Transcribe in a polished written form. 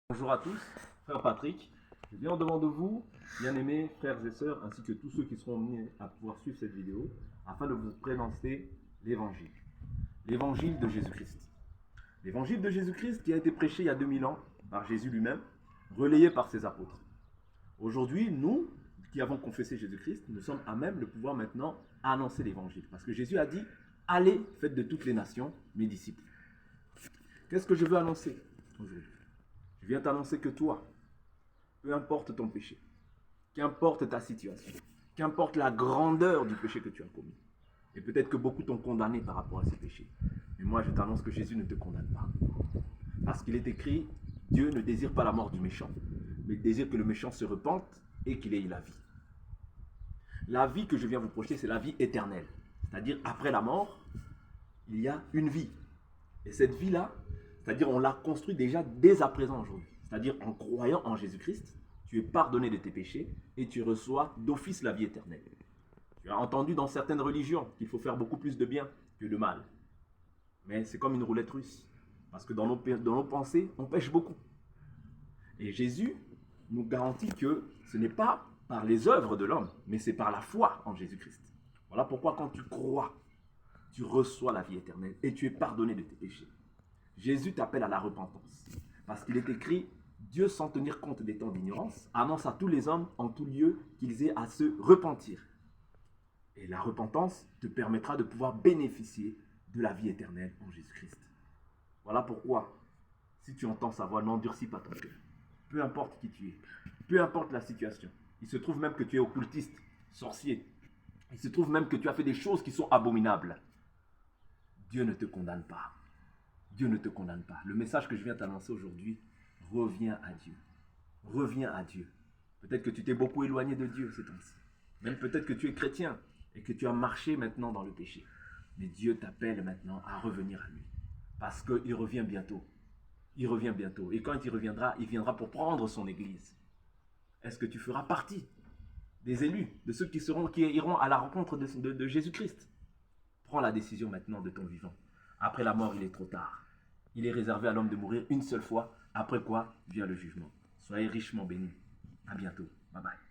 Bonjour à tous, frère Patrick. Je viens au-devant de vous, bien-aimés frères et sœurs, ainsi que tous ceux qui seront amenés à pouvoir suivre cette vidéo, afin de vous présenter l'évangile. L'évangile de Jésus-Christ. L'évangile de Jésus-Christ qui a été prêché il y a 2000 ans par Jésus lui-même, relayé par ses apôtres. Aujourd'hui, nous qui avons confessé Jésus-Christ, nous sommes à même de pouvoir maintenant annoncer l'évangile. Parce que Jésus a dit, allez, faites de toutes les nations mes disciples. Qu'est-ce que je veux annoncer aujourd'hui? Je viens t'annoncer que toi, peu importe ton péché, qu'importe ta situation, qu'importe la grandeur du péché que tu as commis, et peut-être que beaucoup t'ont condamné par rapport à ces péchés, mais moi je t'annonce que Jésus ne te condamne pas. Parce qu'il est écrit, Dieu ne désire pas la mort du méchant, mais il désire que le méchant se repente et qu'il ait la vie. La vie que je viens vous projeter, c'est la vie éternelle. C'est-à-dire, après la mort, il y a une vie. Et cette vie-là, c'est-à-dire on l'a construite déjà dès à présent aujourd'hui. C'est-à-dire en croyant en Jésus-Christ, tu es pardonné de tes péchés et tu reçois d'office la vie éternelle. Tu as entendu dans certaines religions qu'il faut faire beaucoup plus de bien que de mal. Mais c'est comme une roulette russe. Parce que dans nos pensées, on pêche beaucoup. Et Jésus nous garantit que ce n'est pas par les œuvres de l'homme, mais c'est par la foi en Jésus-Christ. Voilà pourquoi quand tu crois, tu reçois la vie éternelle et tu es pardonné de tes péchés. Jésus t'appelle à la repentance. Parce qu'il est écrit, Dieu sans tenir compte des temps d'ignorance, annonce à tous les hommes en tout lieu qu'ils aient à se repentir. Et la repentance te permettra de pouvoir bénéficier de la vie éternelle en Jésus-Christ. Voilà pourquoi, si tu entends sa voix, n'endurcis pas ton cœur. Peu importe qui tu es, peu importe la situation. Il se trouve même que tu es occultiste, sorcier. Il se trouve même que tu as fait des choses qui sont abominables. Dieu ne te condamne pas. Dieu ne te condamne pas. Le message que je viens t'annoncer aujourd'hui, reviens à Dieu. Reviens à Dieu. Peut-être que tu t'es beaucoup éloigné de Dieu ces temps-ci. Même peut-être que tu es chrétien et que tu as marché maintenant dans le péché. Mais Dieu t'appelle maintenant à revenir à lui. Parce qu'il revient bientôt. Il revient bientôt. Et quand il reviendra, il viendra pour prendre son église. Est-ce que tu feras partie des élus, de ceux qui iront à la rencontre de Jésus-Christ? Prends la décision maintenant de ton vivant. Après la mort, il est trop tard. Il est réservé à l'homme de mourir une seule fois, après quoi vient le jugement. Soyez richement bénis. À bientôt. Bye bye.